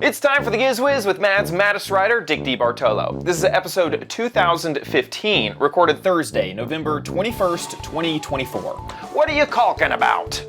It's time for the Giz Wiz with Mad's maddest writer, Dick DeBartolo. This is episode 2015, recorded Thursday, November 21st, 2024. What are you caulking about?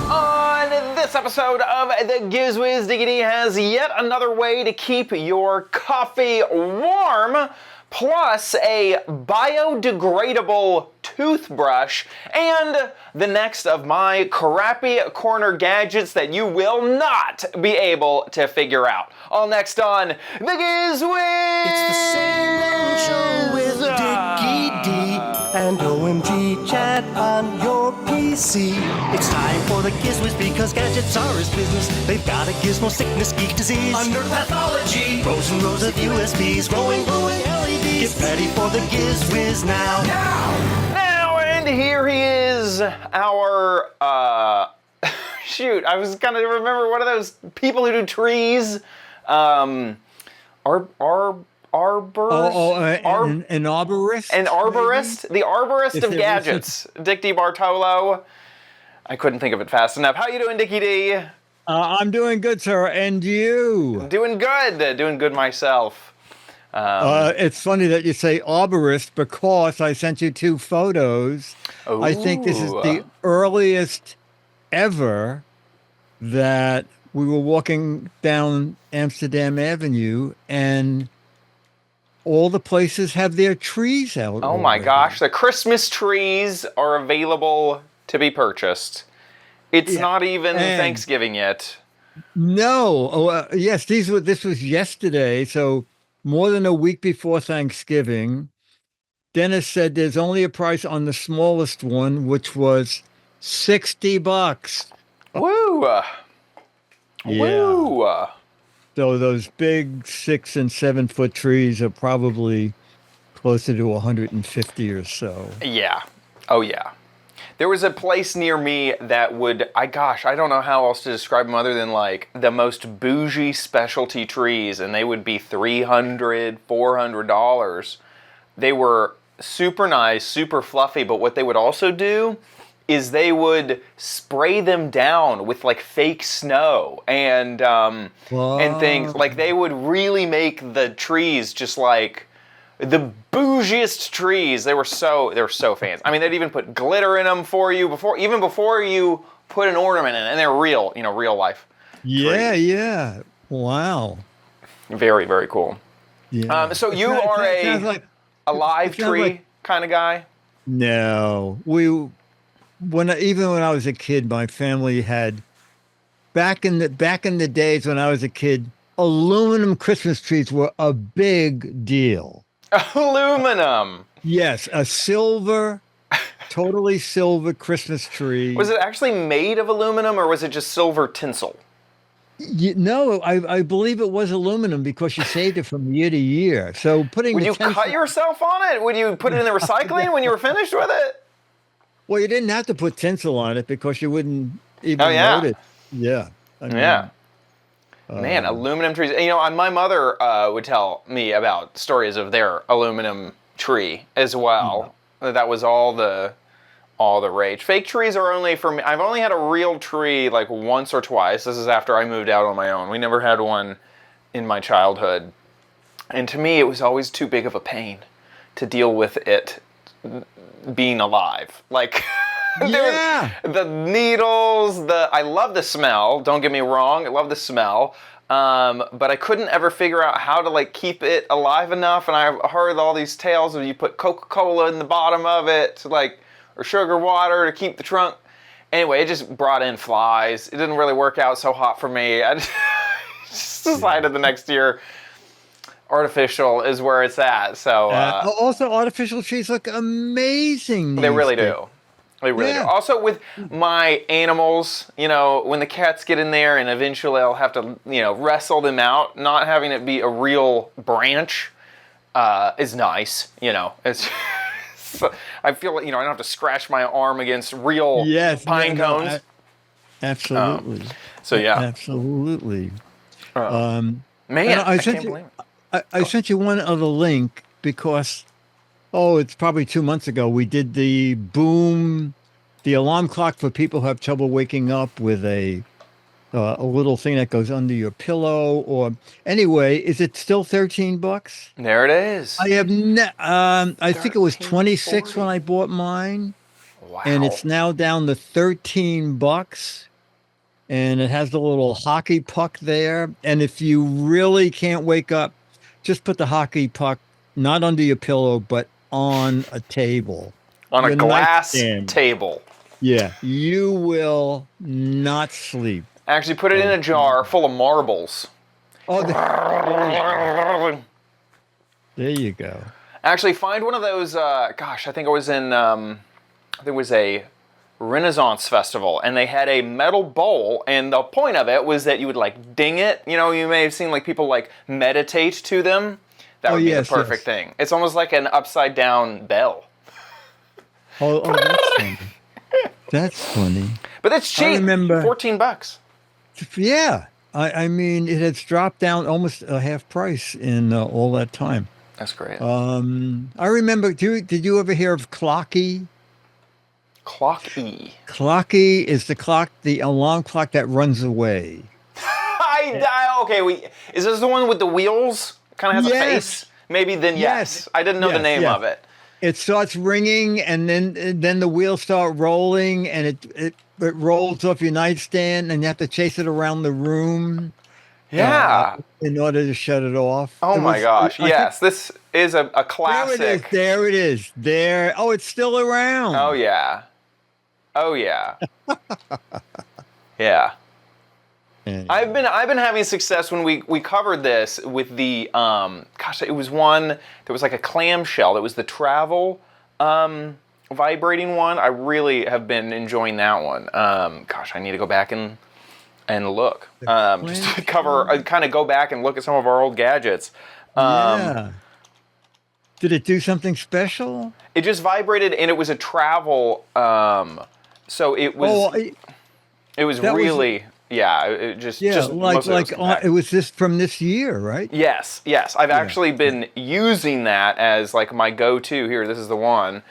On this episode of the Giz Wiz, Diggity has yet another way to keep your coffee warm, plus a biodegradable toothbrush, and the next of my crappy corner gadgets that you will not be able to figure out. All next on the Giz Wiz! It's the same show with Dickie D and OMG chat on your PC. It's time for the Giz Wiz because gadgets are his business. They've got a gizmo sickness, geek disease, under pathology, rows and rows of USBs, glowing LEDs. Get ready for the Giz Wiz now. And here he is, our, shoot, I was gonna remember one of those people who do trees, arborist? An arborist? An arborist? Maybe? The arborist of gadgets, Dick DeBartolo. I couldn't think of it fast enough. How you doing, Dickie D? I'm doing good, sir, and you? Doing good myself. It's funny that you say arborist because I sent you two photos. Ooh. I think this is the earliest ever that we were walking down Amsterdam Avenue and all the places have their trees out. Oh my gosh, the Christmas trees are available to be purchased. It's not even Thanksgiving yet. No. Yes, this was yesterday, so more than a week before Thanksgiving. Dennis said there's only a price on the smallest one, which was $60. Woo! Yeah. Woo! So those big 6 and 7 foot trees are probably closer to 150 or so. Yeah. Oh yeah. There was a place near me that would, I don't know how else to describe them other than like the most bougie specialty trees, and they would be $300, $400. They were super nice, super fluffy, but what they would also do is they would spray them down with like fake snow and things. Like they would really make the trees just like the bougiest trees. They were so fancy. I mean, they'd even put glitter in them for you before you put an ornament in it, and they're real, real life. Yeah, trees. yeah. Wow. Very, very cool. Yeah. So you are a live tree kind of guy? No. Even when I was a kid, my family had back in the days when I was a kid, aluminum Christmas trees were a big deal. Aluminum. Yes, a totally silver Christmas tree. Was it actually made of aluminum, or was it just silver tinsel? No, I believe it was aluminum because you saved it from year to year. So Would you cut yourself on it? Would you put it in the recycling when you were finished with it? Well, you didn't have to put tinsel on it because you wouldn't even notice. Yeah. Man, aluminum trees. My mother would tell me about stories of their aluminum tree as well. Yeah. That was all the rage. Fake trees are only for me. I've only had a real tree like once or twice. This is after I moved out on my own. We never had one in my childhood. And to me, it was always too big of a pain to deal with it being alive. Like, the needles, I love the smell, don't get me wrong, I love the smell, but I couldn't ever figure out how to like keep it alive enough, and I heard all these tales of you put Coca-Cola in the bottom of it, or sugar water to keep the trunk. Anyway, it just brought in flies. It didn't really work out so hot for me. I just decided the next year, artificial is where it's at. So also, artificial trees look amazing. They really do. They really do. Also, with my animals, when the cats get in there, and eventually I'll have to, wrestle them out. Not having it be a real branch is nice. It's. I feel like I don't have to scratch my arm against real pine cones. Absolutely. Absolutely. Man, I can't believe it. I sent you one other link because Oh, it's probably 2 months ago. We did the boom, the alarm clock for people who have trouble waking up with a little thing that goes under your pillow. Or anyway, is it still $13? There it is. I have I think it was 26 when 13.40. I bought mine, and Wow. it's now down to $13. And it has the little hockey puck there. And if you really can't wake up, just put the hockey puck not under your pillow, but on a table, On a your glass nightstand. table. Yeah, you will not sleep. Actually, put it in a jar full of marbles. Oh, there you go. Actually, find one of those. Gosh, I think I was in. There was a Renaissance festival, and they had a metal bowl, and the point of it was that you would like ding it. You know, you may have seen like people like meditate to them. That would be yes, the perfect yes. thing. It's almost like an upside down bell. Oh, that's funny. That's funny. But it's cheap. I remember. $14. Yeah, I mean, it has dropped down almost a half price in all that time. That's great. I remember. Did you ever hear of Clocky? Clocky. Clocky is the alarm clock that runs away. Okay, is this the one with the wheels? Kind of has a Yes. face? Maybe then yes. I didn't know the Yes, name yes. of it. It starts ringing, and then the wheels start rolling, and it rolls off your nightstand, and you have to chase it around the room. Yeah. In order to shut it off. Oh It my was- gosh. I Yes, this is a think- classic. There it is. There. Oh, it's still around. Oh yeah. Oh yeah. Yeah. Anyway. I've been having success when we covered this with the it was one that was like a clamshell. It was the travel vibrating one. I really have been enjoying that one. I need to go back and look. Just to kind of go back and look at some of our old gadgets. Yeah. Did it do something special? It just vibrated, and it was a travel. So it was. Oh, It was that was- really. Yeah, it just yeah, just most of it was compact. it was this from this year, right? Yes. I've actually been using that as like my go-to. Here, this is the one.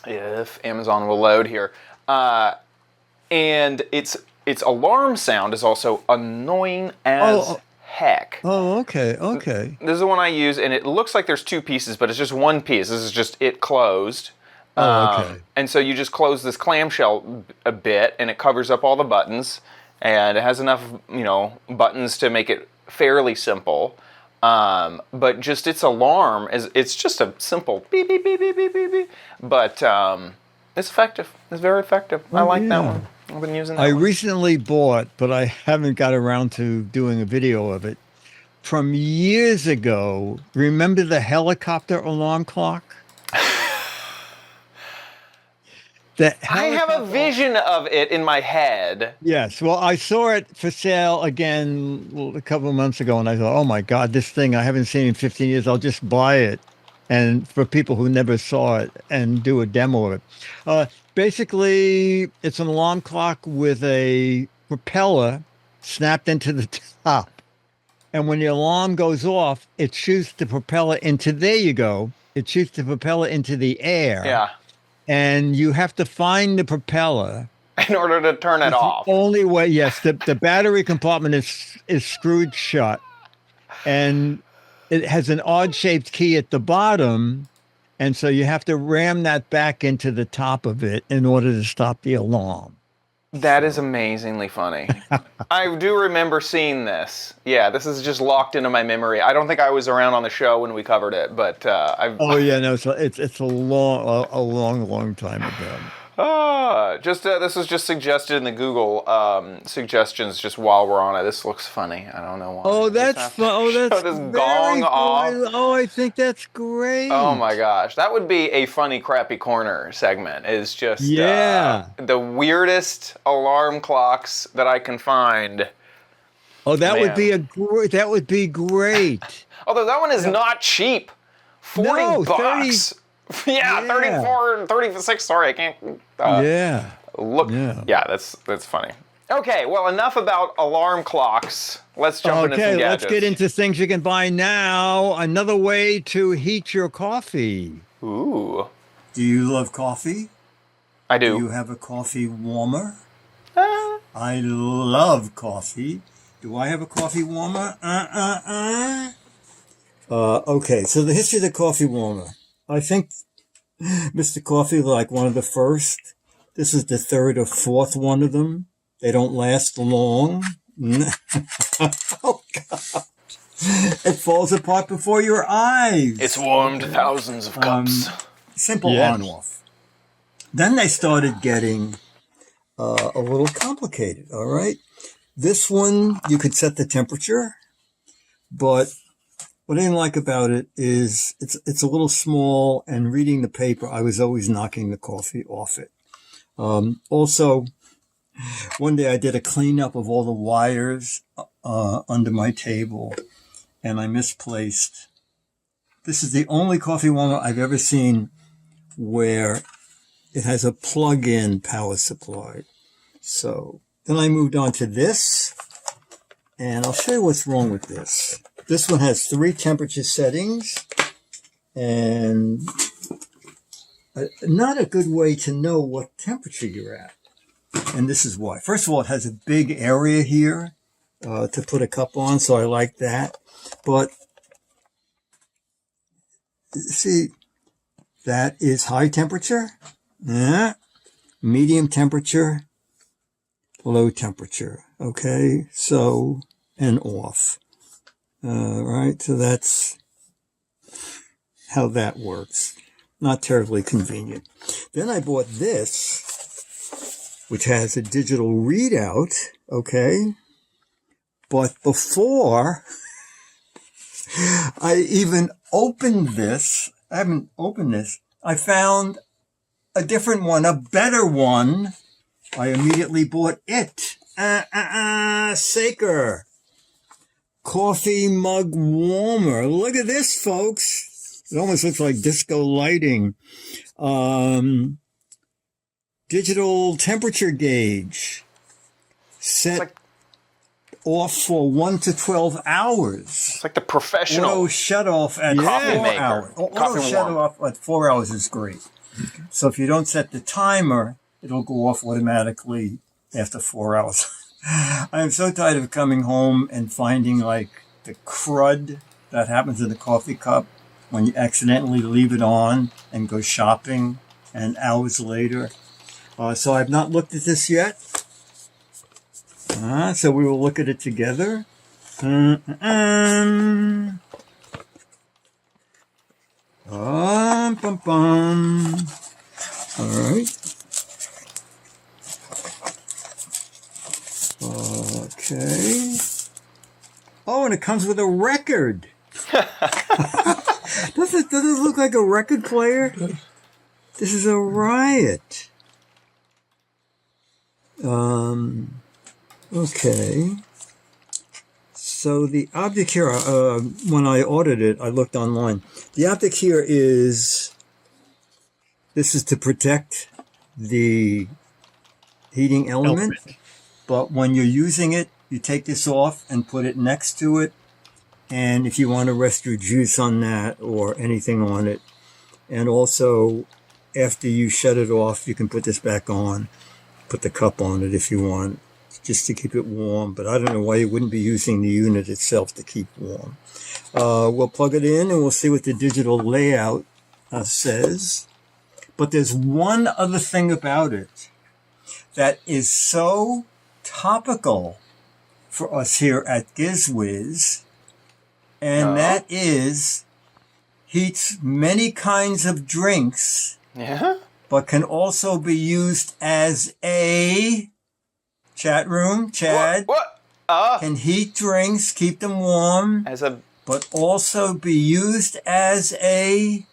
If Amazon will load here, and its alarm sound is also annoying as heck. Oh, okay. This is the one I use, and it looks like there's two pieces, but it's just one piece. This is just it closed. Okay. And so you just close this clamshell a bit, and it covers up all the buttons, and it has enough, buttons to make it fairly simple. But just its alarm it's just a simple beep beep beep beep beep beep beep. But it's effective. It's very effective. I like that one. I've been using that I one. recently bought, but I haven't got around to doing a video of it. From years ago, remember the helicopter alarm clock? I have a vision of it in my head. Yes. Well, I saw it for sale again a couple of months ago, and I thought, oh my God, this thing I haven't seen in 15 years. I'll just buy it. And for people who never saw it, and do a demo of it. Basically, it's an alarm clock with a propeller snapped into the top. And when the alarm goes off, it shoots the propeller into, there you go. It shoots the propeller into the air. Yeah. And you have to find the propeller. In order to turn it off. Only way, yes. The battery compartment is screwed shut, and it has an odd-shaped key at the bottom, and so you have to ram that back into the top of it in order to stop the alarm. That is amazingly funny. I do remember seeing this. Yeah, this is just locked into my memory. I don't think I was around on the show when we covered it, but I've. Oh yeah, no, so it's a long time ago. This was just suggested in the Google suggestions just while we're on it. This looks funny. I don't know why. Oh, that's fun. Oh, that's this very gong off. cool. Oh, I think that's great. Oh my gosh, that would be a funny crappy corner segment. Is just the weirdest alarm clocks that I can find. Oh, that Man. would be great. Although that one is not cheap. $40. 30. Yeah, 34, 36. Sorry, I can't. Yeah. Look. Yeah. Yeah, that's funny. Okay, well, enough about alarm clocks. Let's jump into some Okay, gadgets. let's get into things you can buy now. Another way to heat your coffee. Ooh, Do you love coffee? I Do do. you have a coffee warmer? Uh, I love coffee. Do I have a coffee warmer? Okay, so the history of the coffee warmer. I think Mr. Coffee, like one of the first. This is the third or fourth one of them. They don't last long. Oh, God. It falls apart before your eyes. it's warmed thousands of cups. Simple Yes. on-off. Then they started getting a little complicated, all right? This one, you could set the temperature, but what I didn't like about it is it's a little small, and reading the paper, I was always knocking the coffee off it. Also, one day I did a cleanup of all the wires under my table, and I misplaced. This is the only coffee warmer I've ever seen where it has a plug-in power supply. So then I moved on to this, and I'll show you what's wrong with this. This one has 3 temperature settings, and not a good way to know what temperature you're at. And this is why. First of all, it has a big area here to put a cup on, so I like that. But see, that is high temperature, medium temperature, low temperature. Okay, so, and off. Right, so that's how that works. Not terribly convenient. Then I bought this, which has a digital readout, okay? But before I even opened this, I haven't opened this, I found a different one, a better one. I immediately bought it. Saker. Coffee mug warmer. Look at this, folks. It almost looks like disco lighting. Digital temperature gauge. Set off for 1 to 12 hours. It's like the professional. Auto shut off at Coffee 4 maker. hours. Coffee Auto shut warmer. off at 4 hours is great. So if you don't set the timer, it'll go off automatically after 4 hours. I am so tired of coming home and finding like the crud that happens in the coffee cup when you accidentally leave it on and go shopping and hours later. So I've not looked at this yet. So we will look at it together. Bum, bum. All right. Okay. Oh, and it comes with a record. Does it look like a record player? This is a riot. Okay. So the object here, when I ordered it, I looked online. The object here is, this is to protect the heating element. But when you're using it, you take this off and put it next to it. And if you want to rest your juice on that or anything on it. And also, after you shut it off, you can put this back on. Put the cup on it if you want, just to keep it warm. But I don't know why you wouldn't be using the unit itself to keep warm. We'll plug it in and we'll see what the digital layout says. But there's one other thing about it that is so topical for us here at Giz Wiz, and that is heats many kinds of drinks, but can also be used as a chat room. Chad, What? can heat drinks, keep them warm, As a but also be used as a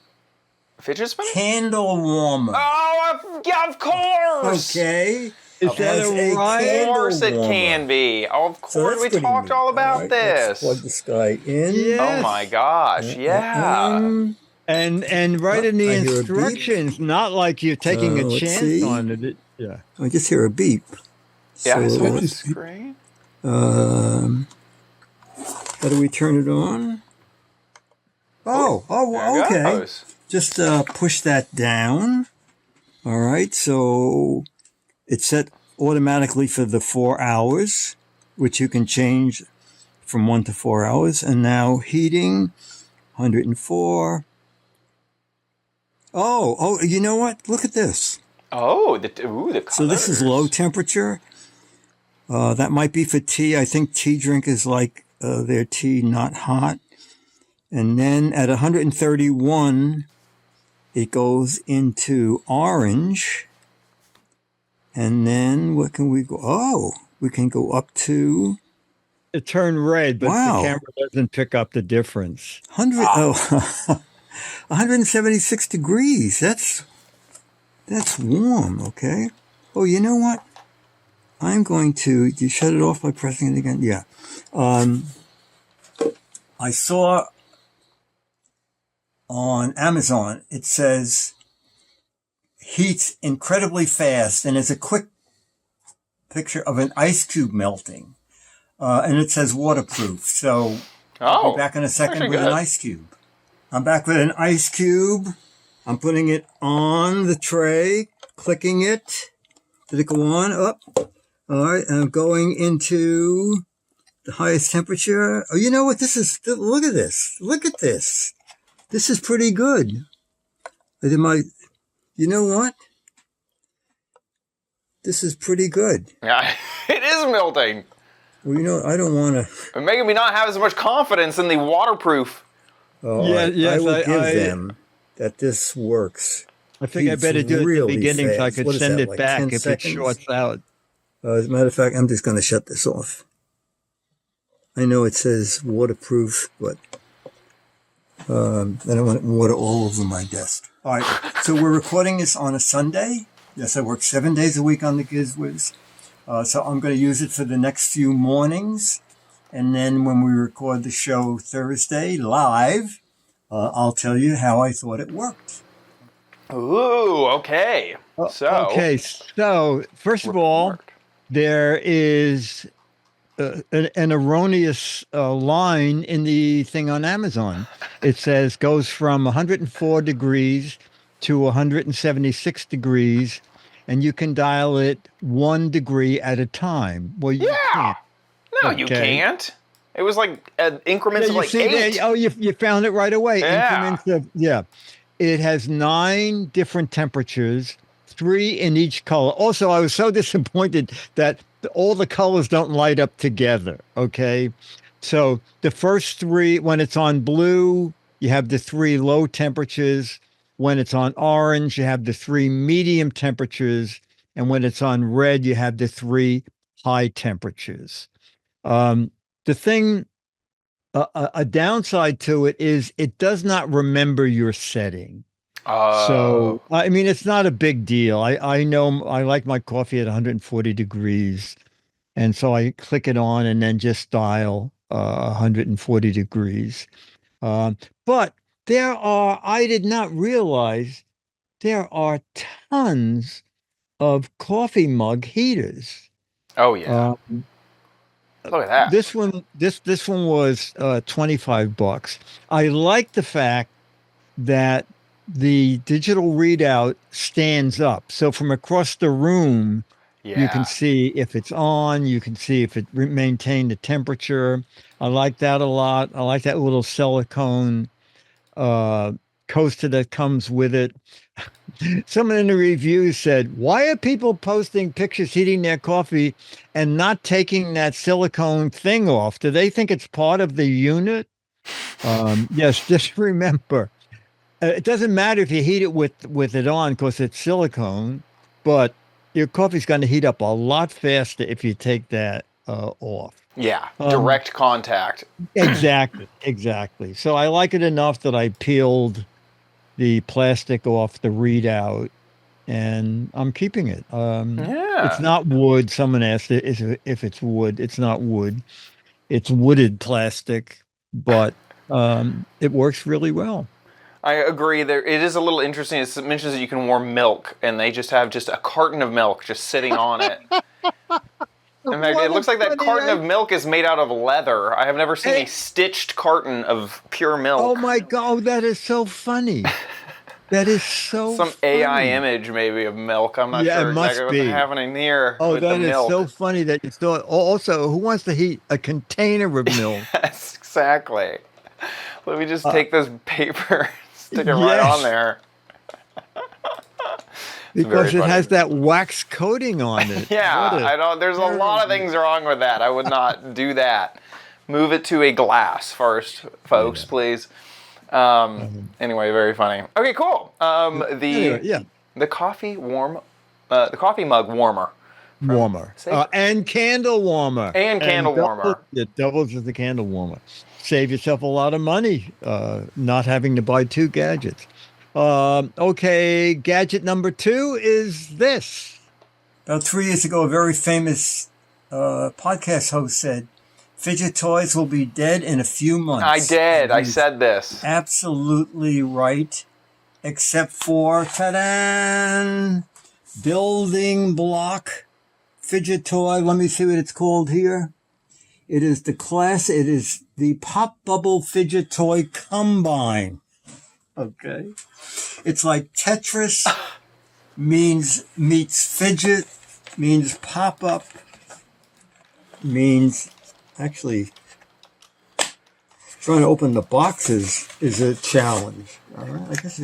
fidget spinner? candle warmer. Oh, yeah, of course. Okay. Is that As a Of riot? course it warmer. can be. Oh, of So course that's we pretty talked neat. all about right, let's plug this. this guy in. Yeah. Oh my gosh, yeah. And right in the I hear a beep. instructions, not like you're taking a let's chance see. on it. Yeah. I just hear a beep. Yeah, I saw the let's see. screen. How do we turn it on? Oh, There it okay. goes. Just push that down. All right, so it's set automatically for the 4 hours, which you can change from 1 to 4 hours. And now heating, 104. Oh, you know what? Look at this. Oh, the colors. So this is low temperature. That might be for tea. I think tea drinkers like their tea not hot. And then at 131, it goes into orange. And then what can we go? Oh, we can go up to... It turned red, but Wow. the camera doesn't pick up the difference. 176 degrees. That's warm, okay? Oh, you know what? I'm going to... You shut it off by pressing it again? Yeah. I saw on Amazon, it says heats incredibly fast, and it's a quick picture of an ice cube melting. And it says waterproof. So I'll be back in a second with an ice cube. I'm back with an ice cube. I'm putting it on the tray, clicking it. Did it go on? Up. All right. And I'm going into the highest temperature. Oh, you know what? This is, look at this. Look at this. This is pretty good. You know what? This is pretty good. Yeah, it is melting. Well, you know, I don't want to. It's making me not have as much confidence in the waterproof. Oh, Yeah, I will give them that this works. I think I It's better do it at really the beginning so I fast. could What is send that, it like back 10 if seconds? it shorts out. As a matter of fact, I'm just going to shut this off. I know it says waterproof, but I don't want water all over my desk. All right, so we're recording this on a Sunday. Yes, I work 7 days a week on the Giz Wiz. So I'm going to use it for the next few mornings. And then when we record the show Thursday live, I'll tell you how I thought it worked. Ooh, okay. Okay, so first of all, there is an erroneous line in the thing on Amazon. It says goes from 104 degrees to 176 degrees, and you can dial it 1 degree at a time. Well, you can't. No, you can't. It was like increments of like 8. You found it right away. Yeah. Increments of, It has 9 different temperatures, 3 in each color. Also, I was so disappointed that all the colors don't light up together, okay? So the first 3, when it's on blue, you have the 3 low temperatures. When it's on orange, you have the 3 medium temperatures. And when it's on red, you have the 3 high temperatures. The thing, a downside to it is it does not remember your setting. So, I mean, it's not a big deal. I know I like my coffee at 140 degrees. And so I click it on and then just dial 140 degrees. But I did not realize there are tons of coffee mug heaters. Oh, yeah. Look at that. This one was $25. I like the fact that the digital readout stands up. So from across the room, you can see if it's on, you can see if it maintained the temperature. I like that a lot. I like that little silicone coaster that comes with it. Someone in the review said, why are people posting pictures heating their coffee and not taking that silicone thing off? Do they think it's part of the unit? Yes, just remember, it doesn't matter if you heat it with it on because it's silicone, but your coffee's going to heat up a lot faster if you take that off. Yeah, direct contact. Exactly. So I like it enough that I peeled the plastic off the readout, and I'm keeping it. It's not wood. Someone asked if it's wood. It's not wood. It's wooded plastic, but it works really well. I agree. It is a little interesting. It mentions that you can warm milk, and they just have a carton of milk just sitting on it. In fact, What it looks a like that funny carton idea. of milk is made out of leather. I have never seen a stitched carton of pure milk. Oh my God, that is so funny. That is so Some funny. AI image maybe of milk. I'm not Yeah, sure it must exactly what's be. happening here Oh, with the that is milk. so funny that you thought. Also, who wants to heat a container of milk? Yes, exactly. Let me just take this paper, stick it right yes. on there. Because very it has funny. that wax coating on it. Yeah, What a I don't. There's a lot of things wrong with that. I would not do that. Move it to a glass first, folks, please. Anyway, very funny. Okay, cool. Anyway, yeah. The coffee mug warmer. Warmer. And candle warmer. And candle warmer. It doubles as a candle warmer. Save yourself a lot of money not having to buy 2 gadgets. Okay, gadget number 2 is this. About 3 years ago, a very famous podcast host said, fidget toys will be dead in a few months. I did. I He's said this. absolutely right, except for, ta-da, building block fidget toy. Let me see what it's called here. It is the Pop Bubble Fidget Toy Combine. Okay. It's like Tetris meets fidget, means pop-up, means actually trying to open the boxes is a challenge. All right, I guess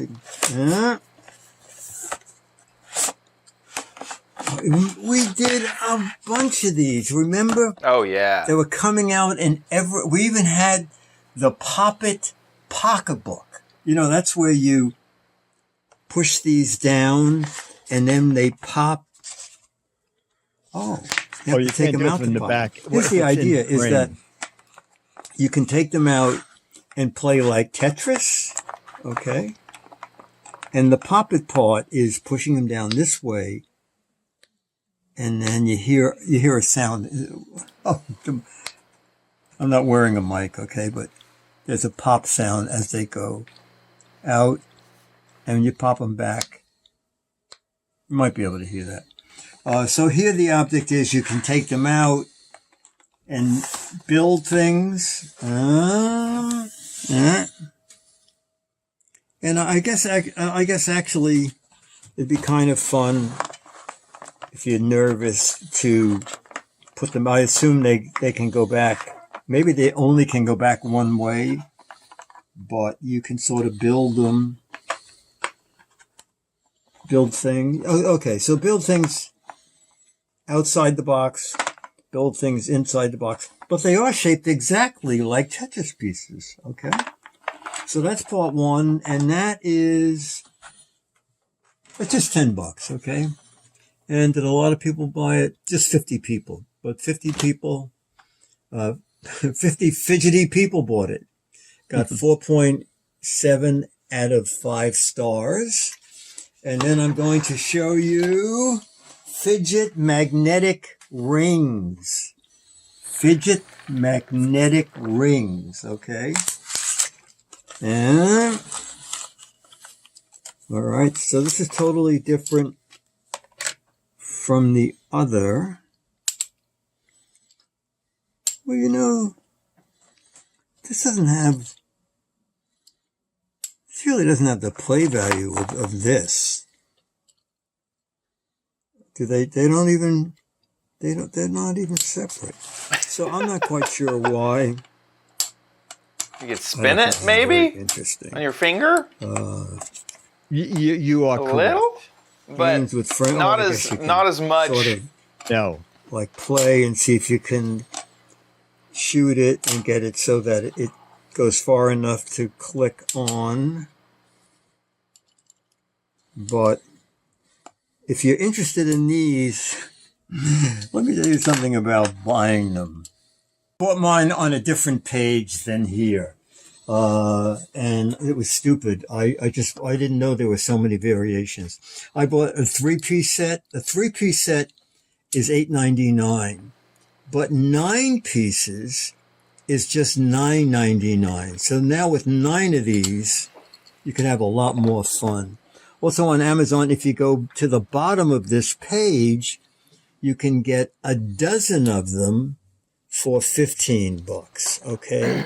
we did a bunch of these, remember? Oh yeah. They were coming out in we even had the Pop-It pocketbook. You know, that's where you push these down and then they pop. Oh, you have to take them out from the back. Here's the idea is that you can take them out and play like Tetris, okay? And the Pop-It part is pushing them down this way. And then you hear a sound. Oh, I'm not wearing a mic, okay, but there's a pop sound as they go out, and when you pop them back, you might be able to hear that. So here the object is you can take them out and build things. And I guess actually it'd be kind of fun if you're nervous to put them. I assume they can go back. Maybe they only can go back one way, but you can sort of build them. Build things. Okay, so build things outside the box, build things inside the box, but they are shaped exactly like Tetris pieces, okay? So that's part 1, and that is, it's just $10, okay? And did a lot of people buy it? Just 50 people, but 50 people, 50 fidgety people bought it. Got 4.7 out of 5 stars. And then I'm going to show you fidget magnetic rings. Fidget magnetic rings, okay? And, all right, so this is totally different from the other. Well, you know, this really doesn't have the play value of this. They're not even separate. So I'm not quite sure why. You could spin it, maybe? Interesting. On your finger? You are A correct. little? But with not as much. Sort of No. like play and see if you can shoot it and get it so that it goes far enough to click on. But if you're interested in these, let me tell you something about buying them. Bought mine on a different page than here. And it was stupid. I didn't know there were so many variations. I bought a 3-piece set. A 3-piece set is $8.99, but 9 pieces is just $9.99. So now with 9 of these, you can have a lot more fun. Also on Amazon, if you go to the bottom of this page, you can get a dozen of them for $15. Okay.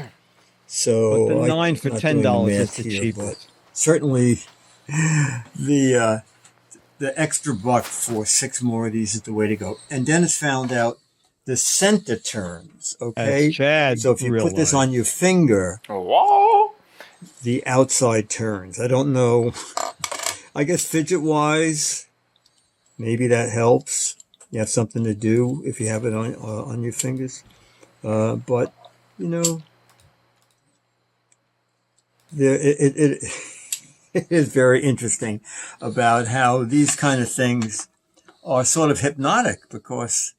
So But the 9 for not $10 doing is math the here, cheapest. but certainly the extra buck for 6 more of these is the way to go. And Dennis found out the center turns. Okay. As Chad So if you put this realized. on your finger, Whoa! the outside turns. I don't know. I guess fidget wise, maybe that helps. You have something to do if you have it on your fingers. But you know, it is very interesting about how these kind of things are sort of hypnotic because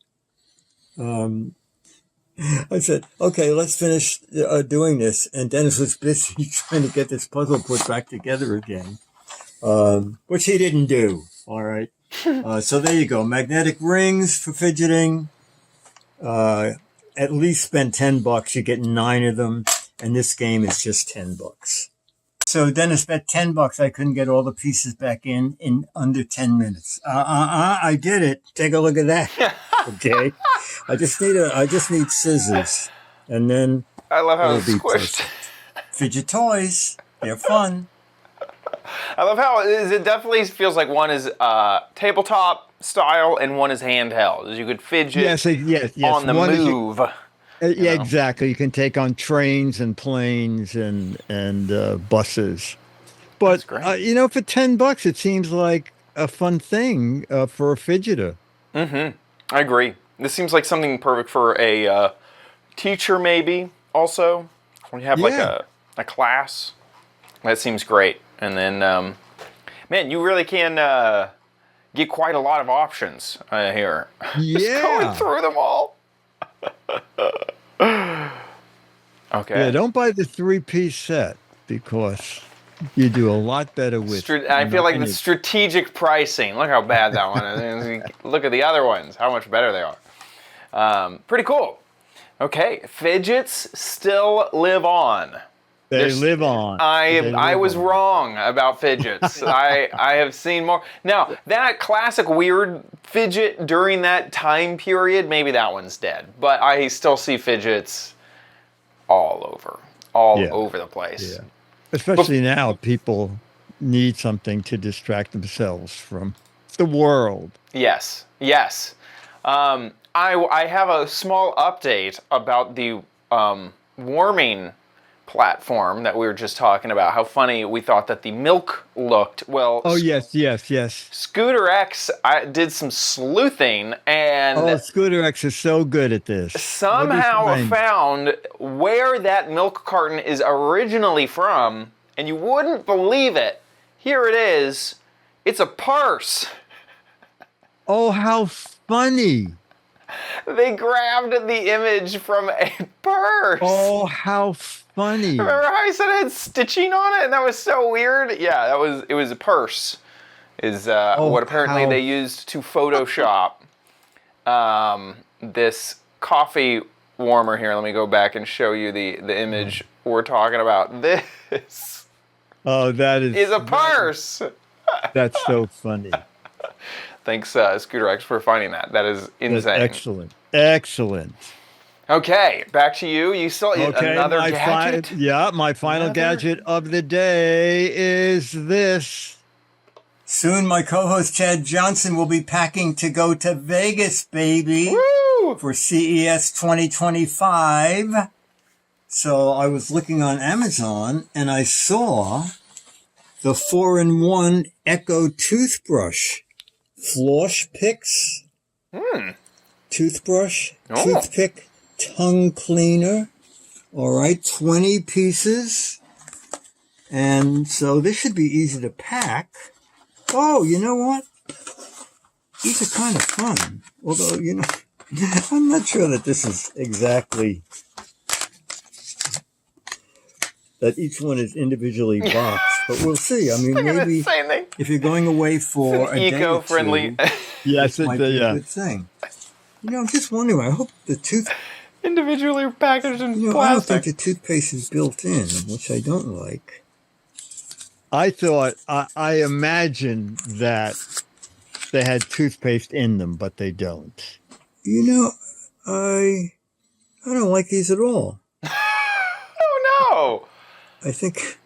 I said, okay, let's finish doing this. And Dennis was busy trying to get this puzzle put back together again, which he didn't do. All right. So there you go. Magnetic rings for fidgeting. At least spend $10. You get 9 of them. And this game is just $10. So Dennis bet $10 I couldn't get all the pieces back in under 10 minutes. I did it. Take a look at that. Okay. I just need scissors. And then I love how it's it'll be squished. perfect. Fidget toys. They're fun. I love how it definitely feels like one is tabletop style and one is handheld. You could fidget Yes. on the One is- move. Yeah, exactly. You can take on trains and planes and buses. But great. you know, for $10, it seems like a fun thing for a fidgeter. I agree. This seems like something perfect for a teacher, maybe. Also, when you have like Yeah. a class, that seems great. And then, man, you really can get quite a lot of options here. Just going Yeah. through them all. Okay. Yeah, don't buy the 3-piece set because you do a lot better with. I feel like the nine. strategic pricing. Look how bad that one is. Look at the other ones. How much better they are. Pretty cool. Okay, fidgets still live on. They live on. I was wrong about fidgets. I have seen more. Now, that classic weird fidget during that time period, maybe that one's dead. But I still see fidgets all over the place. Yeah. Especially now, people need something to distract themselves from the world. Yes. I have a small update about the warming platform that we were just talking about. How funny we thought that the milk looked. Well, Oh, yes. Scooter X did some sleuthing and Oh, Scooter X is so good at this. somehow What do you think? found where that milk carton is originally from, and you wouldn't believe it. Here it is. It's a purse. Oh, how funny. They grabbed the image from a purse. Oh, how funny. Remember how I said it had stitching on it, and that was so weird? Yeah, it was a purse. Is what apparently how- they used to Photoshop this coffee warmer here. Let me go back and show you the image we're talking about. This Oh, that is a purse. That's so funny. Thanks, Scooter X, for finding that. That is That's insane. excellent. Okay, back to you. You still another my gadget? my final gadget of the day is this. Soon, my co-host Chad Johnson will be packing to go to Vegas, baby, Woo! for CES 2025. So I was looking on Amazon and I saw the 4-in-1 Echo toothbrush. Floss picks, toothbrush, Oh. toothpick, tongue cleaner. All right, 20 pieces. And so this should be easy to pack. Oh, you know what? These are kind of fun. Although, you know, I'm not sure that this is exactly, that each one is individually boxed, but we'll see. I mean, maybe Same thing. if you're going away for a day or Eco-friendly, two, Yes, it might be a yeah. good thing. You know, I'm just wondering, I hope the individually packaged in I don't plastic. think the toothpaste is built in, which I don't like. I thought, I imagined that they had toothpaste in them, but they don't. You know, I don't like these at all. Oh no! I think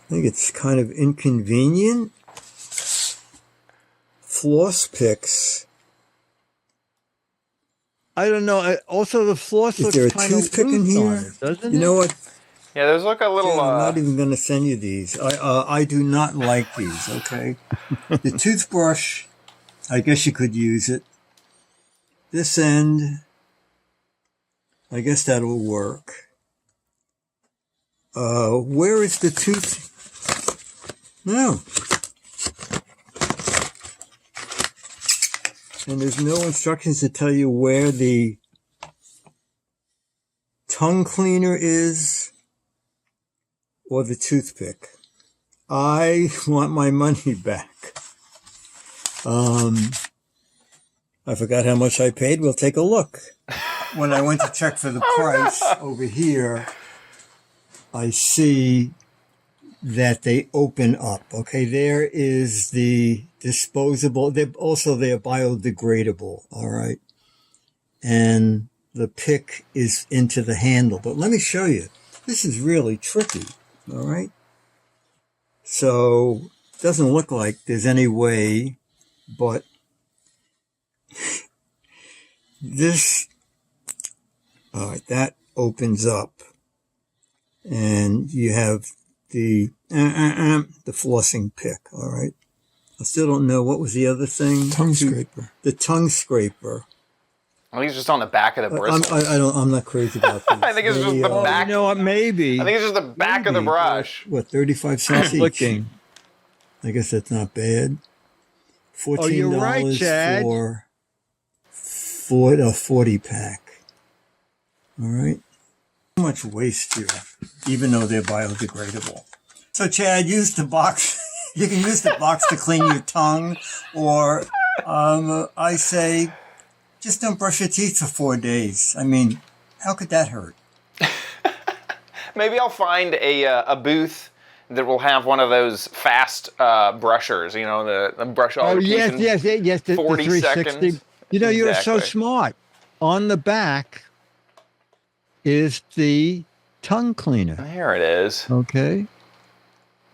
it's kind of inconvenient. Floss picks. I don't know. Also, the floss Is looks there a kind of toothpick in loose on here? it, doesn't You it? know what? Yeah, there's like a little. Jan, I'm not even going to send you these. I do not like these. Okay, the toothbrush. I guess you could use it. This end. I guess that'll work. Where is the tooth? No. And there's no instructions to tell you where the tongue cleaner is or the toothpick. I want my money back. I forgot how much I paid. We'll take a look. When I went to check for the price over here, I see that they open up. Okay, there is the disposable. They're biodegradable. All right. And the pick is into the handle. But let me show you. This is really tricky. All right. So it doesn't look like there's any way, but this, all right, that opens up and you have the flossing pick. All right. I still don't know. What was the other thing? Tongue scraper. The tongue scraper. I think it's just on the back of the bristle. I'm not crazy about this. I think it's just the back. You know what? Maybe. I think it's just the back of the brush. What, 35 cents each? Looking. I guess that's not bad. $14 you're right, Chad. for a 40 pack. All right. So much waste here, even though they're biodegradable. So, Chad, use the box. You can use the box to clean your tongue, or I say, just don't brush your teeth for 4 days. I mean, how could that hurt? Maybe I'll find a booth that will have one of those fast brushers. You know, the brush all your teeth in yes. The 40 360. seconds. You know, you're so Exactly. smart. On the back is the tongue cleaner. There it is. Okay.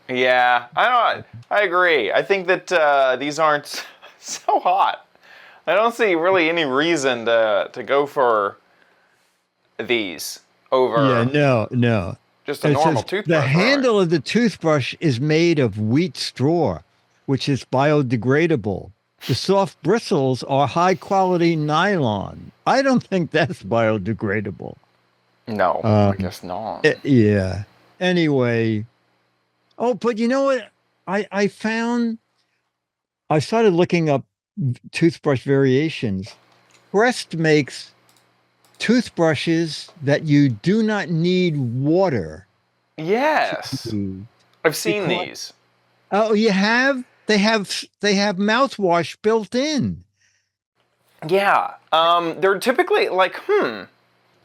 Yeah, I agree. I think that these aren't so hot. I don't see really any reason to go for these over No. just a It normal says, toothbrush. the All right. handle of the toothbrush is made of wheat straw, which is biodegradable. The soft bristles are high quality nylon. I don't think that's biodegradable. No, I guess not. Yeah. Anyway. Oh, but you know what? I started looking up toothbrush variations. Crest makes toothbrushes that you do not need water. Yes, I've seen Because- these. Oh, you have? They have mouthwash built in. Yeah, they're typically like, oh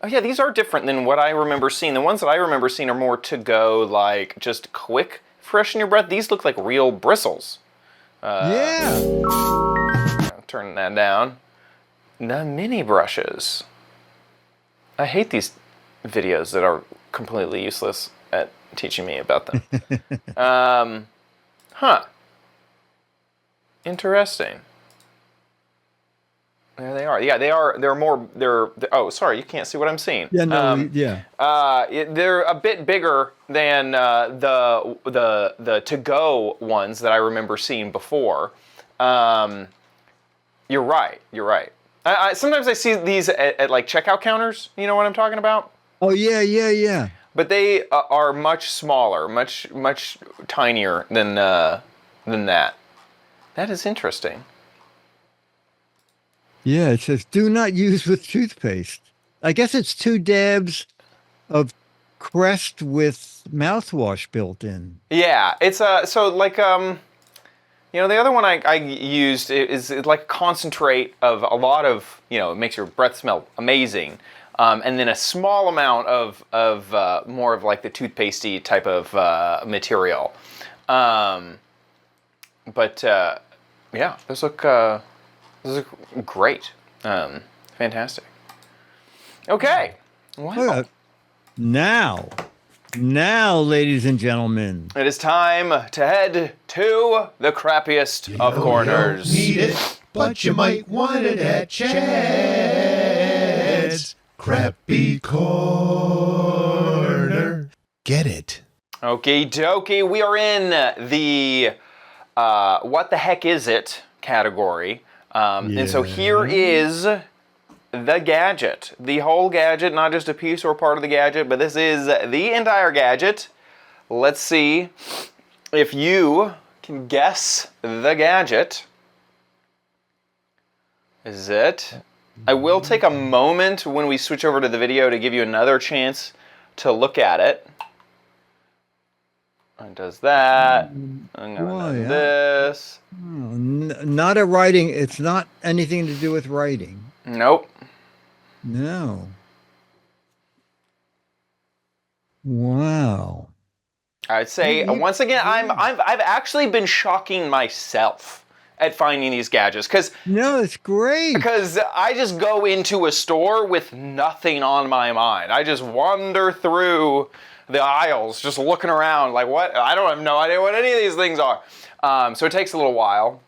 yeah, these are different than what I remember seeing. The ones that I remember seeing are more to go, like just quick freshen your breath. These look like real bristles. Yeah. Turn that down. The mini brushes. I hate these videos that are completely useless at teaching me about them. Interesting. There they are. Yeah, they are. They're more. Oh, sorry, you can't see what I'm seeing. Yeah, no, yeah. They're a bit bigger than the to-go ones that I remember seeing before. You're right. Sometimes I see these at like checkout counters. You know what I'm talking about? Oh, yeah. But they are much smaller, much tinier than that. That is interesting. Yeah, it says do not use with toothpaste. I guess it's 2 dabs of Crest with mouthwash built in. Yeah, it's so like the other one I used is like a concentrate of a lot of, it makes your breath smell amazing, and then a small amount of more of like the toothpastey type of material, but Yeah, those look great. Fantastic. Okay. Wow. Look, now, ladies and gentlemen, It is time to head to the crappiest of corners. Need it, but you might want it at Chad's Crappy Corner. Get it? Okie dokie, we are in the what the heck is it category. And so here is the gadget. The whole gadget, not just a piece or part of the gadget, but this is the entire gadget. Let's see if you can guess the gadget. Is it? I will take a moment when we switch over to the video to give you another chance to look at it. It does that. I'm gonna do this. not a writing. It's not anything to do with writing. Nope. No. Wow. I'd say once again, I've actually been shocking myself at finding these gadgets because it's great. Because I just go into a store with nothing on my mind. I just wander through the aisles, just looking around like, what? I don't have no idea what any of these things are. So it takes a little while.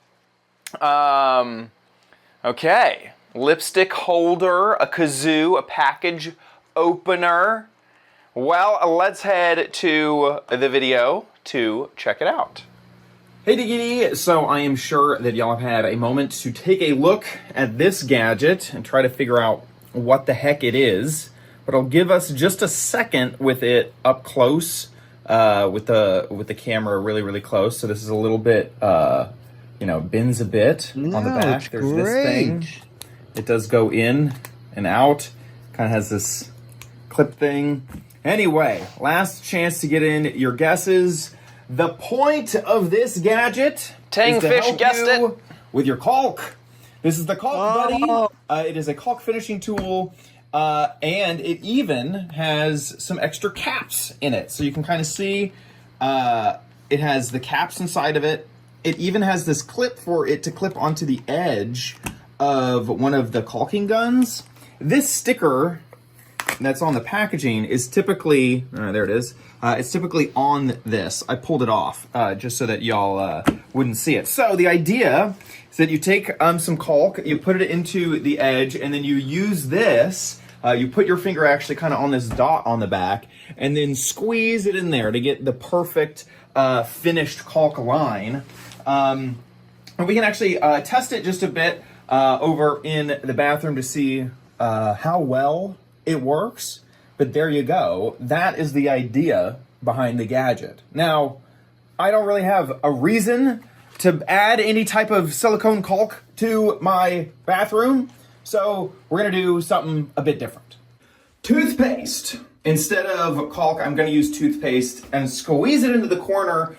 Okay. Lipstick holder, a kazoo, a package opener. Well, let's head to the video to check it out. Hey Diggity, so I am sure that y'all have had a moment to take a look at this gadget and try to figure out what the heck it is. But I'll give us just a second with it up close, with the camera really, really close. So this is a little bit, bends a bit on the back. There's great. this thing. It does go in and out. Kind of has this clip thing. Anyway, last chance to get in your guesses. The point of this gadget is to help you with your caulk. This is the Caulk Buddy. It is a caulk finishing tool, and it even has some extra caps in it. So you can kind of see it has the caps inside of it. It even has this clip for it to clip onto the edge of one of the caulking guns. This sticker that's on the packaging is typically, there it is, it's typically on this. I pulled it off just so that y'all wouldn't see it. So the idea is that you take some caulk, you put it into the edge, and then you use this, you put your finger actually kind of on this dot on the back, and then squeeze it in there to get the perfect finished caulk line. And we can actually test it just a bit over in the bathroom to see how well it works. But there you go. That is the idea behind the gadget. Now, I don't really have a reason to add any type of silicone caulk to my bathroom, so we're gonna do something a bit different. Toothpaste. Instead of caulk, I'm gonna use toothpaste and squeeze it into the corner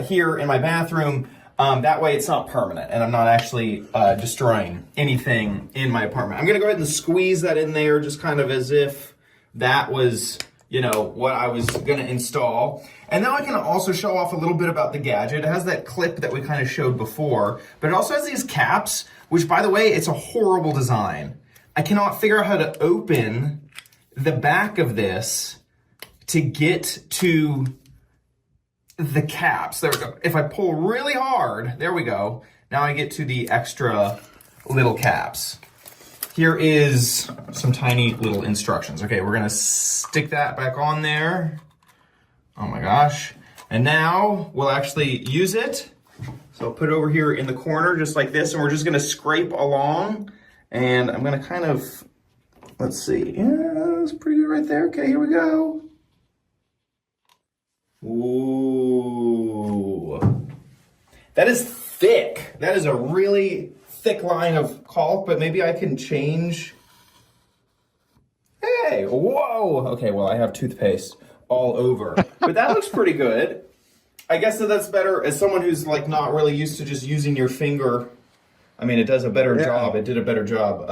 here in my bathroom. That way it's not permanent and I'm not actually destroying anything in my apartment. I'm gonna go ahead and squeeze that in there just kind of as if that was, what I was gonna install. And now I can also show off a little bit about the gadget. It has that clip that we kind of showed before, but it also has these caps, which by the way, it's a horrible design. I cannot figure out how to open the back of this to get to the caps. There we go. If I pull really hard, there we go. Now I get to the extra little caps. Here is some tiny little instructions. Okay, we're gonna stick that back on there. Oh my gosh. And now we'll actually use it. So I'll put it over here in the corner just like this, and we're just gonna scrape along. And I'm gonna kind of, let's see. Yeah, that's pretty good right there. Okay, here we go. Ooh. That is thick. That is a really thick line of caulk, but maybe I can change. Hey, whoa. Okay, well, I have toothpaste all over, but that looks pretty good. I guess that's better as someone who's like not really used to just using your finger. I mean, it does a better job. It did a better job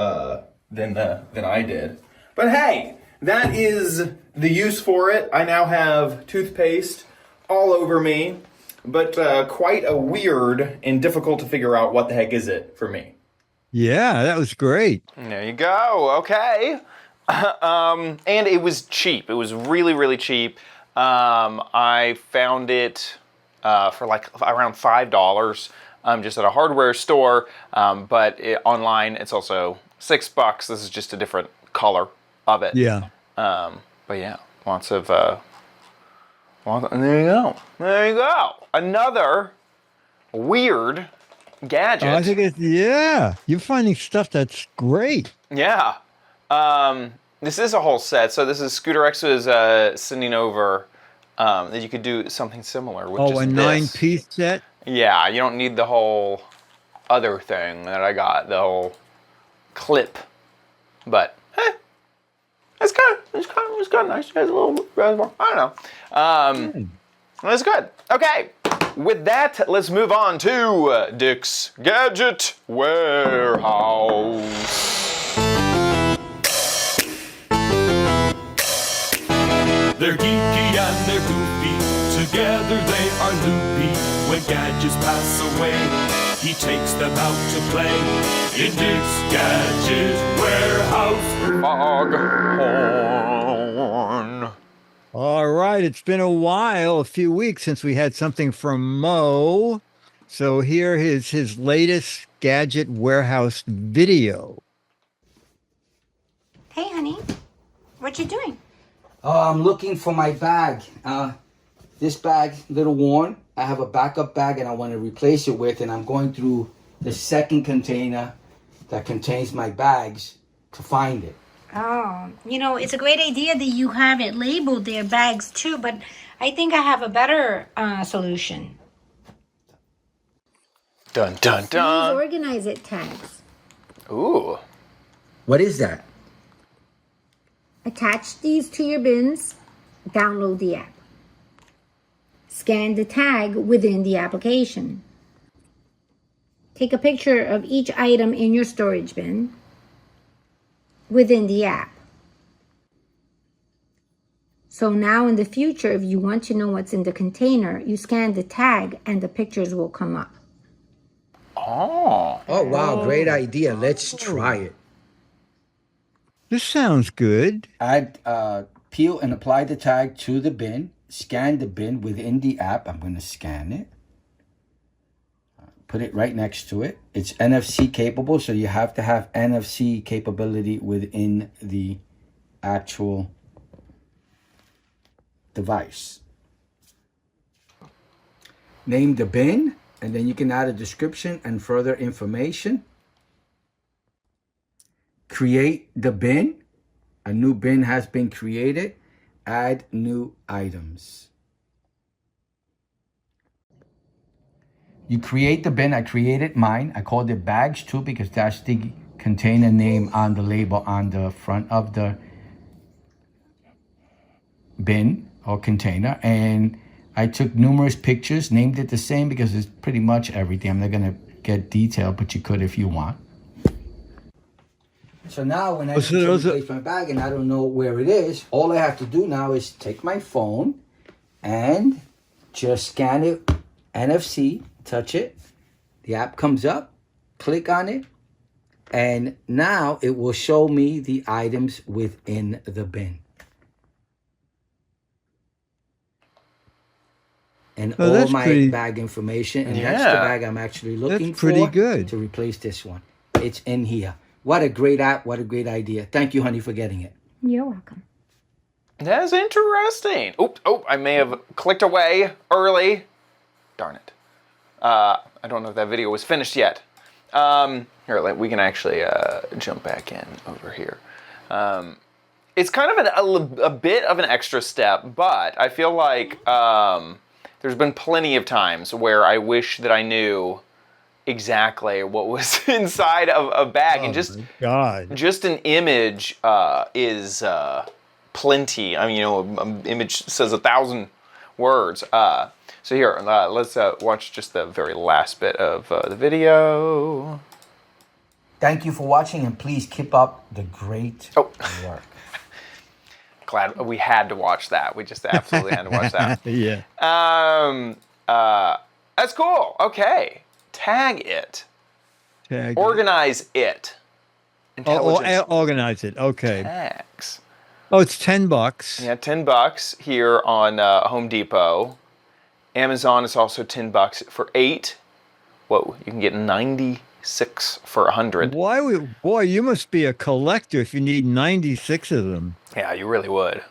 than I did. But hey, that is the use for it. I now have toothpaste all over me. but quite a weird and difficult to figure out what the heck is it for me. Yeah, that was great. There you go. Okay. And it was cheap. It was really, really cheap. I found it for like around $5 just at a hardware store. But online, it's also $6. This is just a different color of it. Yeah. But yeah, lots of... and there you go. There you go. Another weird gadget. I think you're finding stuff that's great. Yeah. This is a whole set. So this is Scooter X was sending over that you could do something similar with just a this. 9-piece set? Yeah, you don't need the whole other thing that I got, the whole clip. But it's kind of nice. It has a little reservoir. I don't know. That's good. Okay. With that, let's move on to Dick's Gadget Warehouse. They're geeky and they're goofy, together they are loopy. When gadgets pass away, he takes them out to play in Dick's Gadget Warehouse. Foghorn. All right, it's been a while, a few weeks since we had something from Mo. So here is his latest Gadget Warehouse video. Hey, honey. What you doing? I'm looking for my bag. This bag, a little worn. I have a backup bag and I want to replace it with, and I'm going through the second container that contains my bags to find it. Oh, it's a great idea that you have it labeled their bags too, but I think I have a better solution. Dun, dun, dun. These organize it tags. Ooh. What is that? Attach these to your bins. Download the app. Scan the tag within the application. Take a picture of each item in your storage bin within the app. So now in the future, if you want to know what's in the container, you scan the tag and the pictures will come up. Oh. Oh, wow, great idea. Let's try it. This sounds good. Add, peel and apply the tag to the bin. Scan the bin within the app. I'm going to scan it. Put it right next to it. It's NFC capable, so you have to have NFC capability within the actual device. Name the bin, and then you can add a description and further information. Create the bin. A new bin has been created. Add new items. You create the bin. I created mine. I called it bags 2 because that's the container name on the label on the front of the bin or container. And I took numerous pictures, named it the same because it's pretty much everything. I'm not going to get detailed, but you could if you want. So now when I replace my bag and I don't know where it is, all I have to do now is take my phone and just scan it, NFC, touch it. The app comes up, click on it, and now it will show me the items within the bin. And all my bag information, and that's the bag I'm actually looking for to replace this one. It's in here. What a great app. What a great idea. Thank you, honey, for getting it. You're welcome. That's interesting. Oh, I may have clicked away early. Darn it. I don't know if that video was finished yet. Here, we can actually jump back in over here. It's kind of a bit of an extra step, but I feel like there's been plenty of times where I wish that I knew exactly what was inside of a bag, and just an image is plenty. I mean, an image says 1,000 words. So here, let's watch just the very last bit of the video. Thank you for watching, and please keep up the great work. Glad we had to watch that. We just absolutely had to watch that. Yeah. That's cool. Okay. Tag it. Tag Organize it. Intelligence organize it. Okay. tags. Oh, it's $10. Yeah, $10 here on Home Depot. Amazon is also $10 for 8. Whoa, you can get 96 for 100. Boy, you must be a collector if you need 96 of them. Yeah, you really would.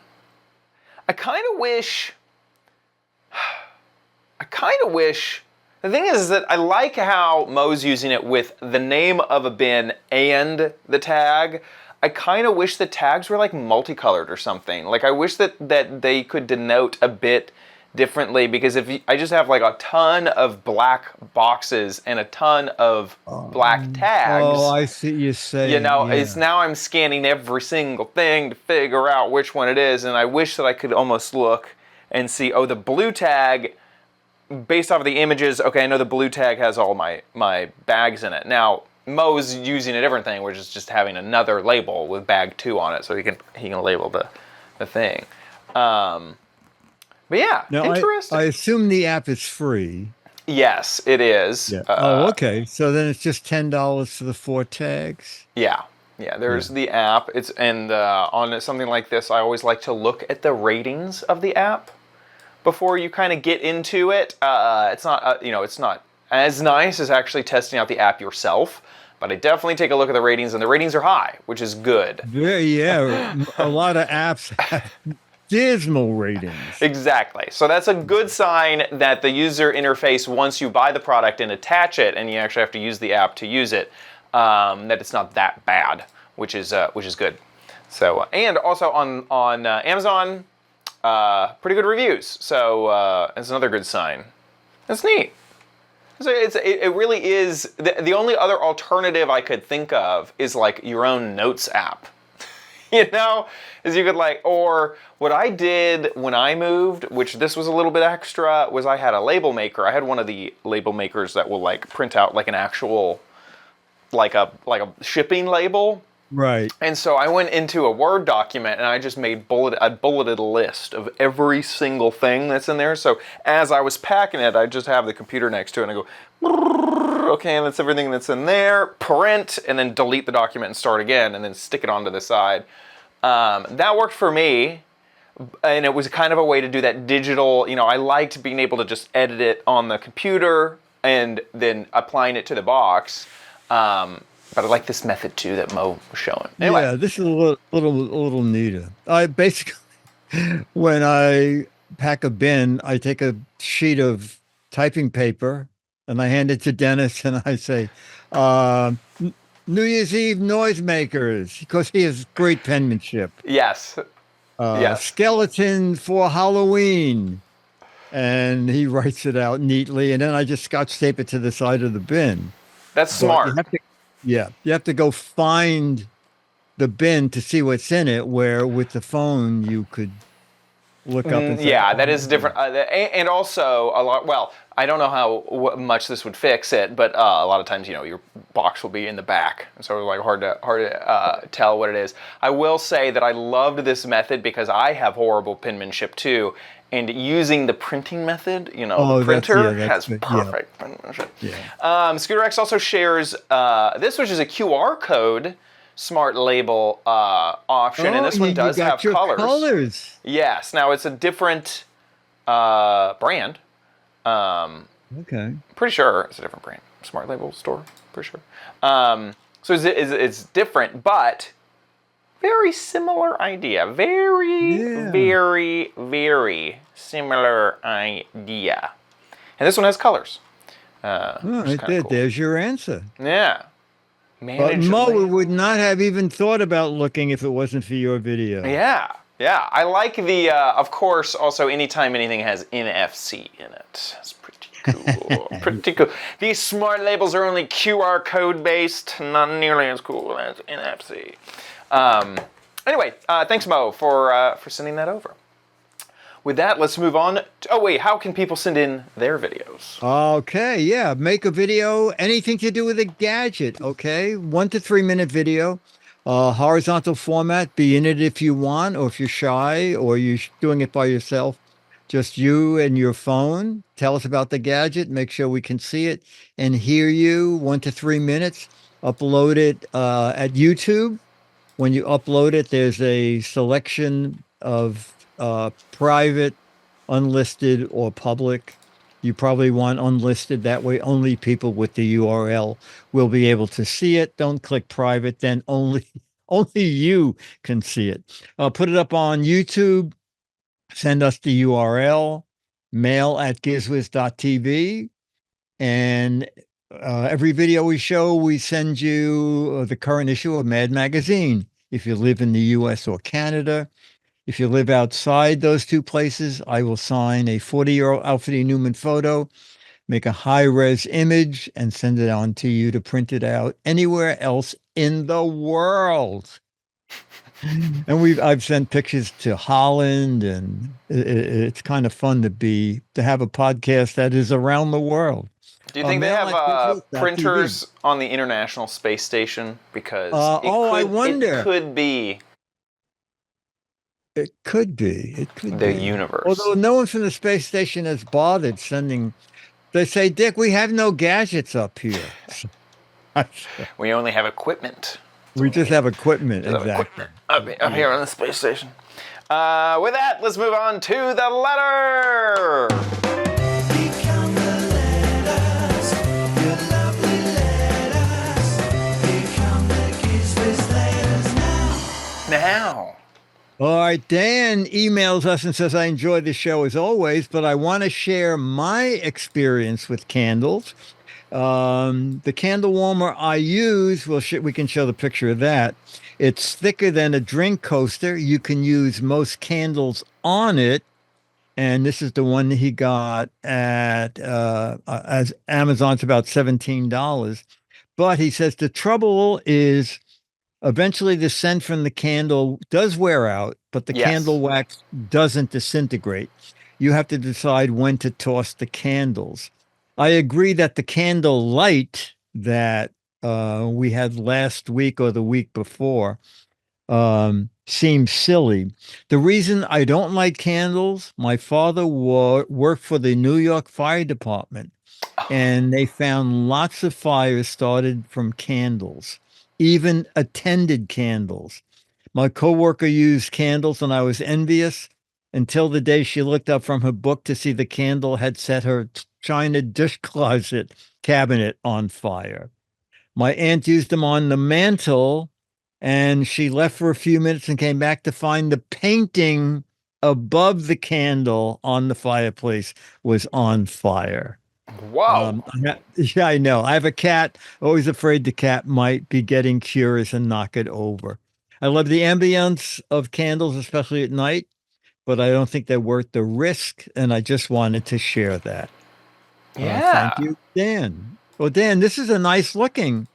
I kind of wish. The thing is that I like how Mo's using it with the name of a bin and the tag. I kind of wish the tags were like multicolored or something. Like I wish that they could denote a bit differently, because I just have like a ton of black boxes and a ton of black tags. Oh, I see you say. You know, it's now I'm scanning every single thing to figure out which one it is, and I wish that I could almost look and see, oh, the blue tag, based off of the images, okay, I know the blue tag has all my bags in it. Now, Mo's using a different thing, which is just having another label with bag 2 on it, so he can label the thing. But yeah, now, interesting. I assume the app is free. Yes, it is. Yeah. Okay. So then it's just $10 for the 4 tags. Yeah. There's the app. On something like this, I always like to look at the ratings of the app before you kind of get into it. It's not it's not as nice as actually testing out the app yourself, but I definitely take a look at the ratings, and the ratings are high, which is good. Yeah. A lot of apps have dismal ratings. Exactly. So that's a good sign that the user interface, once you buy the product and attach it, and you actually have to use the app to use it, that it's not that bad, which is good. So and also on Amazon, pretty good reviews. So it's another good sign. That's neat. So it really is. The only other alternative I could think of is like your own notes app. Is you could or what I did when I moved, which this was a little bit extra, was I had a label maker. I had one of the label makers that will print out an actual, like a shipping label. Right. And so I went into a Word document and I just made a bulleted list of every single thing that's in there. So as I was packing it, I just have the computer next to it and I go, okay, and that's everything that's in there. Print, and then delete the document and start again, and then stick it onto the side. That worked for me, and it was kind of a way to do that digital. I liked being able to just edit it on the computer and then applying it to the box. But I like this method too that Mo was showing. Anyway. Yeah, this is a little neater. I basically, when I pack a bin, I take a sheet of typing paper and I hand it to Dennis and I say, New Year's Eve noisemakers, because he has great penmanship. Yes. Yes. Skeleton for Halloween. And he writes it out neatly, and then I just Scotch tape it to the side of the bin. That's smart. You have to go find the bin to see what's in it, where with the phone you could look up and say, that is different. And also a lot, well, I don't know how much this would fix it, but a lot of times, your box will be in the back. And so it's hard to tell what it is. I will say that I loved this method because I have horrible penmanship too. And using the printing method, the printer has perfect penmanship. Yeah. Scooter X also shares this, which is a QR code smart label option, and this one does have colors. Yes. Now it's a different brand. Okay. Pretty sure it's a different brand. Smart label store. Pretty sure. So it's different, but very similar idea. Very, very similar idea. And this one has colors. Cool. There's your answer. Yeah. But Mo would not have even thought about looking if it wasn't for your video. Yeah. I like the, of course, also anytime anything has NFC in it. It's pretty cool. Pretty cool. These smart labels are only QR code based, not nearly as cool as NFC. Anyway, thanks Mo for sending that over. With that, let's move on. How can people send in their videos? Okay, yeah. Make a video, anything to do with a gadget, okay? 1 to 3 minute video. Horizontal format, be in it if you want, or if you're shy, or you're doing it by yourself. Just you and your phone. Tell us about the gadget. Make sure we can see it and hear you. 1 to 3 minutes. Upload it at YouTube. When you upload it, there's a selection of private, unlisted, or public. You probably want unlisted. That way, only people with the URL will be able to see it. Don't click private. Then only you can see it. Put it up on YouTube. Send us the URL. Mail at gizwiz.tv. And every video we show, we send you the current issue of Mad Magazine. If you live in the US or Canada, if you live outside those two places, I will sign a 40-year-old Alfred E. Newman photo, make a high-res image, and send it on to you to print it out anywhere else in the world. And I've sent pictures to Holland, and it's kind of fun to have a podcast that is around the world. Do you think they have printers on the International Space Station? Because I wonder. It could be. It could be. It could the be. universe. Although no one from the space station has bothered sending. They say, Dick, we have no gadgets up here. We only have equipment. We just have equipment. Exactly. Up here on the space station. With that, let's move on to the letter. Now. All right, Dan emails us and says, I enjoy the show as always, but I want to share my experience with candles. The candle warmer I use, we can show the picture of that. It's thicker than a drink coaster. You can use most candles on it. And this is the one that he got at as Amazon's about $17. But he says the trouble is eventually the scent from the candle does wear out, but the candle wax doesn't disintegrate. You have to decide when to toss the candles. I agree that the candle light that we had last week or the week before seems silly. The reason I don't like candles, my father worked for the New York Fire Department, and they found lots of fires started from candles, even attended candles. My coworker used candles, and I was envious until the day she looked up from her book to see the candle had set her china dish closet cabinet on fire. My aunt used them on the mantle, and she left for a few minutes and came back to find the painting above the candle on the fireplace was on fire. Wow. Yeah, I know. I have a cat, always afraid the cat might be getting curious and knock it over. I love the ambience of candles, especially at night, but I don't think they're worth the risk, and I just wanted to share that. Yeah. Thank you, Dan. Well, Dan, this is a nice looking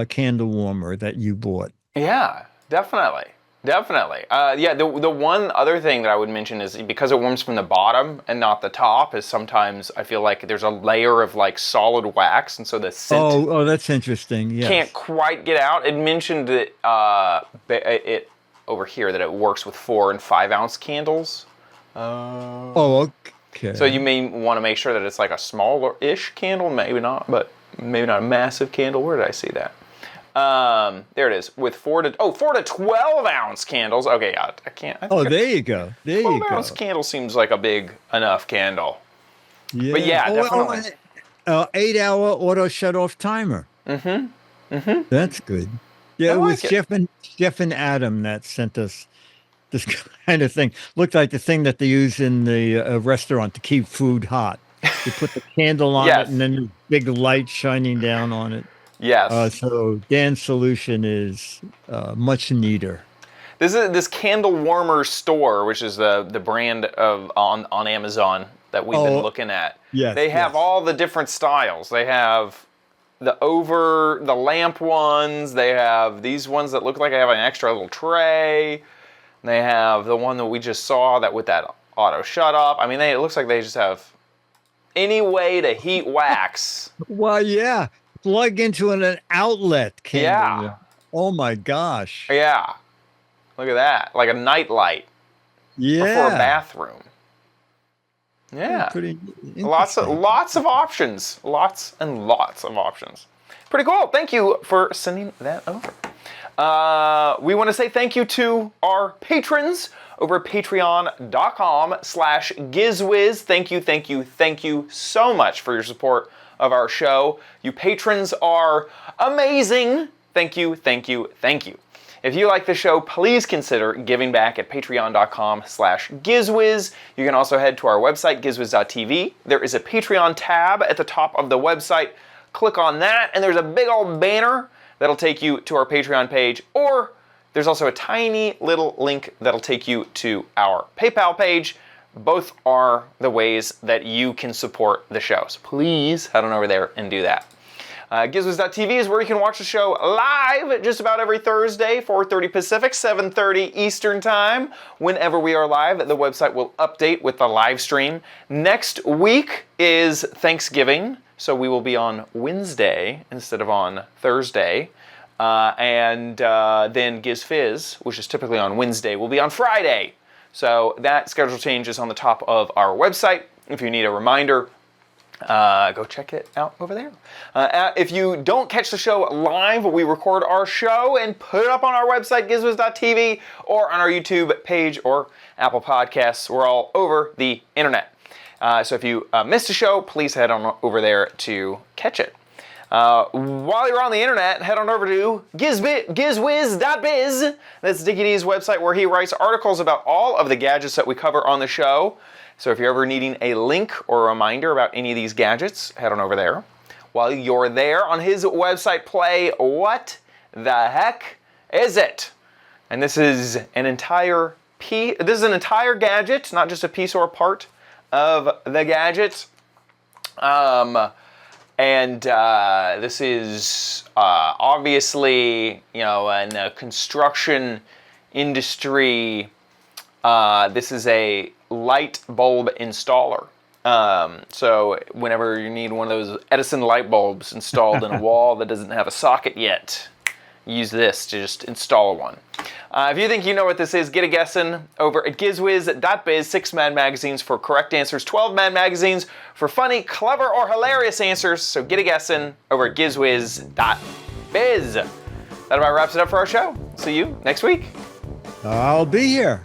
candle warmer that you bought. Yeah, definitely. Definitely. The one other thing that I would mention is because it warms from the bottom and not the top, is sometimes I feel like there's a layer of like solid wax, and so the scent Oh, that's interesting. Yes. can't quite get out. It mentioned that it over here that it works with 4 and 5 ounce candles. Oh, okay. So you may want to make sure that it's like a smaller-ish candle, maybe not a massive candle. Where did I see that? There it is, with 4 to 12 ounce candles. Okay, yeah, I can't. There you go. 12 ounce candle seems like a big enough candle. Yeah. But yeah, definitely. 8-hour auto shut off timer. Mm-hmm. That's good. Yeah, I it was like it. Jeff and Adam that sent us this kind of thing. Looked like the thing that they use in the restaurant to keep food hot. You put the candle on Yes. it, and then the big light shining down on it. Yes. So Dan's solution is much neater. This candle warmer store, which is the brand of on Amazon that we've been looking at. Yes, They have all the different styles. They have the lamp ones. They have these ones that look like they have an extra little tray. They have the one that we just saw that with that auto shut off. I mean, it looks like they just have any way to heat wax. Well, yeah. Plug into an outlet candle. Yeah. Oh my gosh. Yeah. Look at that. Like a night light. Yeah. For a bathroom. Yeah. Pretty Lots of options. Lots and lots of options. Pretty cool. Thank you for sending that over. We want to say thank you to our patrons over at patreon.com/Giz Wiz. Thank you so much for your support of our show. You patrons are amazing. Thank you. If you like the show, please consider giving back at patreon.com/Giz Wiz. You can also head to our website, gizwiz.tv. There is a Patreon tab at the top of the website. Click on that, and there's a big old banner that'll take you to our Patreon page, or there's also a tiny little link that'll take you to our PayPal page. Both are the ways that you can support the show. So please head on over there and do that. Gizwiz.tv is where you can watch the show live just about every Thursday, 4:30 Pacific, 7:30 Eastern Time. Whenever we are live, the website will update with the live stream. Next week is Thanksgiving, so we will be on Wednesday instead of on Thursday. And then Giz Fizz, which is typically on Wednesday, will be on Friday. So that schedule change is on the top of our website. If you need a reminder, go check it out over there. If you don't catch the show live, we record our show and put it up on our website, gizwiz.tv, or on our YouTube page or Apple Podcasts. We're all over the internet. So if you missed a show, please head on over there to catch it. While you're on the internet, head on over to gizwiz.biz. That's Dickie D's website where he writes articles about all of the gadgets that we cover on the show. So if you're ever needing a link or a reminder about any of these gadgets, head on over there. While you're there on his website, play What the Heck Is It? And this is an entire gadget, not just a piece or a part of the gadget. This is obviously, in the construction industry, this is a light bulb installer. So whenever you need one of those Edison light bulbs installed in a wall that doesn't have a socket yet, use this to just install one. If you think you know what this is, get a guessing over at gizwiz.biz. 6 Mad Magazines for correct answers, 12 Mad Magazines for funny, clever, or hilarious answers. So get a guessing over at gizwiz.biz. That about wraps it up for our show. See you next week. I'll be here.